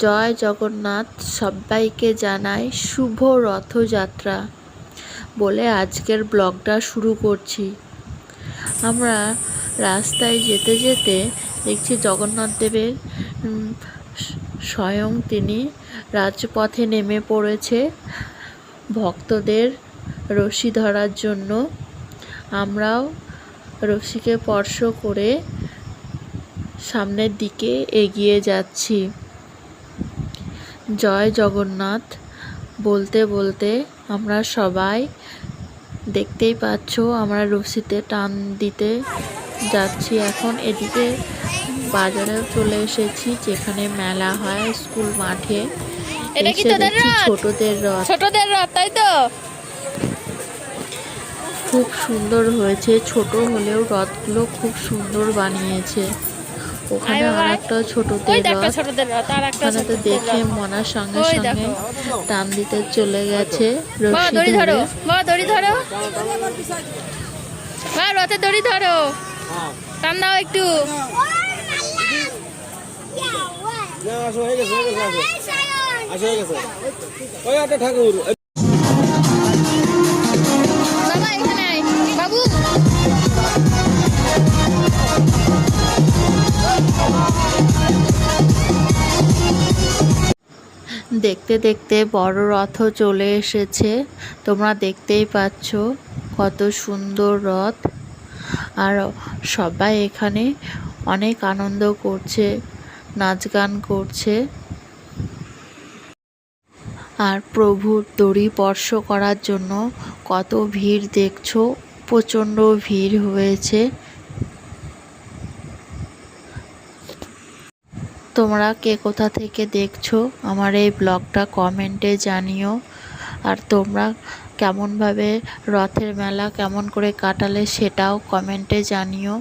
জয় জগন্নাথ, সবাইকে জানাই শুভ রথযাত্রা বলে আজকের ব্লগটা শুরু করছি। আমরা রাস্তায় যেতে যেতে দেখছি জগন্নাথ দেবের স্বয়ং তিনি রাজপথে নেমে পড়েছে ভক্তদের রশি ধরার জন্য। আমরাও রশিকে স্পর্শ করে সামনের দিকে এগিয়ে যাচ্ছি। জয় জগন্নাথ বলতে বলতে আমরা সবাই, দেখতেই পাচ্ছ আমরা রশিতে টান দিতে যাচ্ছি। এখন এদিকে বাজারে চলে এসেছি, যেখানে মেলা হয় স্কুল মাঠে। এসে দেখছি ছোটদের রথ, তাই তো খুব সুন্দর হয়েছে। ছোট হলেও রথগুলো খুব সুন্দর বানিয়েছে। ওখানে আর একটা ছোটদের রথ, ওখানে তো দেখে মনার সঙ্গে সঙ্গে টান দিতে চলে গেছে রশি ধরে। দড়ি ধরো, রথের দড়ি ধরো, টান দাও একটু। ঠাকুর বাবু দেখতে দেখতে বড় রথও চলে এসেছে। তোমরা দেখতেই পাচ্ছ কত সুন্দর রথ। আর সবাই এখানে অনেক আনন্দ করছে, নাচ গান করছে। আর প্রভুর দড়ি স্পর্শ করার জন্য কত ভিড় দেখছো, প্রচণ্ড ভিড় হয়েছে। তোমরা কে কোথা থেকে দেখছো আমার এই ব্লগটা কমেন্টে জানিও। আর তোমরা কেমনভাবে রথের মেলা কেমন করে কাটালে সেটাও কমেন্টে জানিও।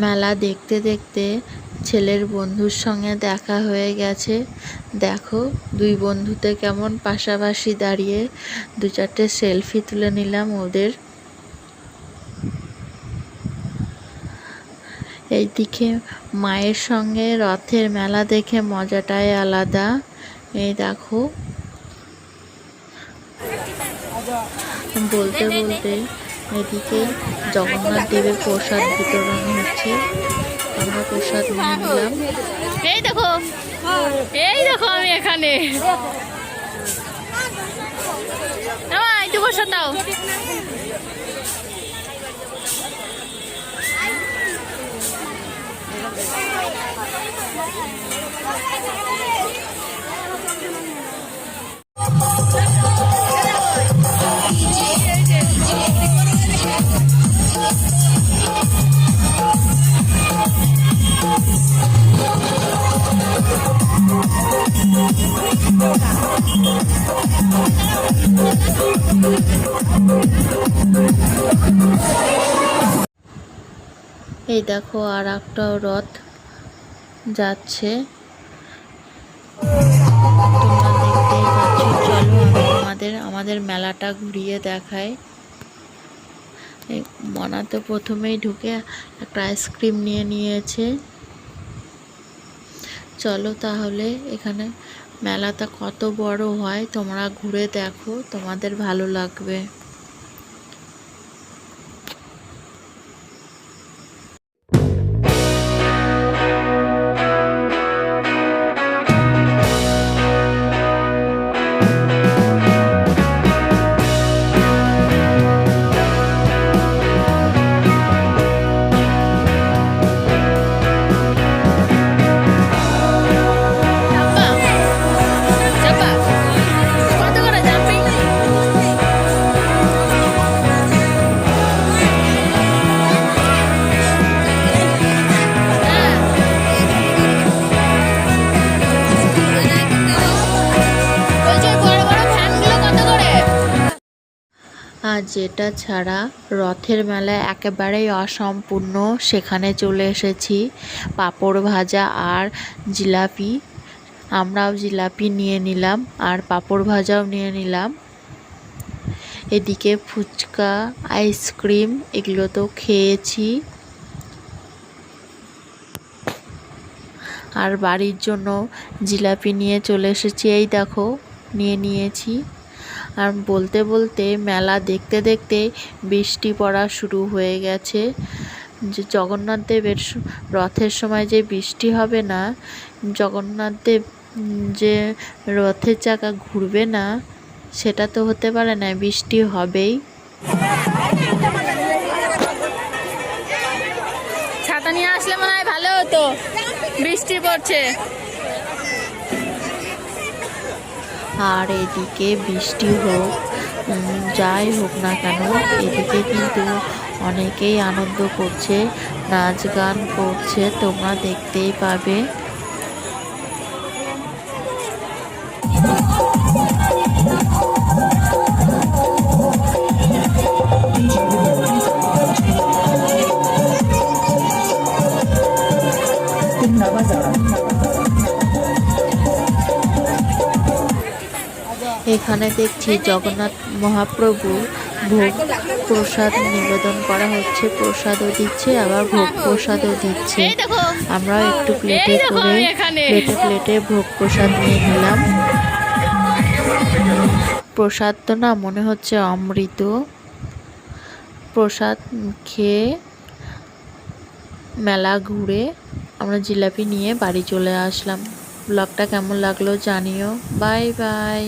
মেলা দেখতে দেখতে ছেলের বন্ধুর সঙ্গে দেখা হয়ে গেছে। দেখো দুই বন্ধুতে কেমন পাশাপাশি দাঁড়িয়ে দু চারটে সেলফি তুলে নিলাম ওদের। এইদিকে মায়ের সঙ্গে রথের মেলা দেখে মজাটাই আলাদা। এই দেখো, বলতে বলতে এদিকে জগন্নাথ দেবের প্রসাদ বিতরণ হচ্ছে। আমরা প্রসাদ নিয়ে নিলাম। এই দেখো, এই দেখো আমি এখানে। একটু প্রসাদ দাও। এই দেখো আর একটা রথ যাচ্ছে, তোমরা দেখতেই পাচ্ছ। চলো আমি আমাদের মেলাটা ঘুরিয়ে দেখাই। মনা তো প্রথমেই ঢুকে একটা আইসক্রিম নিয়ে নিয়েছে। চলো তাহলে এখানে মেলাটা কত বড় হয় তোমরা ঘুরে দেখো, তোমাদের ভালো লাগবে। আর যেটা ছাড়া রথের মেলা একেবারেই অসম্পূর্ণ, সেখানে চলে এসেছি পাঁপড় ভাজা আর জিলাপি। আমরাও জিলাপি নিয়ে নিলাম আর পাঁপড় ভাজাও নিয়ে নিলাম। এদিকে ফুচকা, আইসক্রিম এগুলো তো খেয়েছি। আর বাড়ির জন্য জিলাপি নিয়ে চলে এসেছি, এই দেখো নিয়েছি। আর বলতে বলতে মেলা দেখতে দেখতে বৃষ্টি পড়া শুরু হয়ে গেছে। যে জগন্নাথ দেবের রথের সময় যে বৃষ্টি হবে না, জগন্নাথ দেব যে রথের চাকা ঘুরবে না, সেটা তো হতে পারে না, বৃষ্টি হবেই। ছাতা নিয়ে আসলে মনে হয় ভালো হতো, বৃষ্টি পড়ছে। আর এদিকে বৃষ্টি হোক যাই হোক না কেন, এদিকে কিন্তু অনেকেই আনন্দ করছে, নাচ গান করছে, তোমরা দেখতেই পাবে। এখানে দেখছি জগন্নাথ মহাপ্রভু ভোগ প্রসাদ নিবেদন করা হচ্ছে, প্রসাদও দিচ্ছে আবার ভোগ প্রসাদও দিচ্ছে। এই দেখো, আমরাও একটু প্লেটে এই দেখো করে আমি এখানে। প্লেটে ভোগ প্রসাদ নিয়ে নিলাম। প্রসাদ তো না, মনে হচ্ছে অমৃত। প্রসাদ খেয়ে মেলা ঘুরে আমরা জিলাপি নিয়ে বাড়ি চলে আসলাম। ব্লগটা কেমন লাগলো জানিও। Bye bye.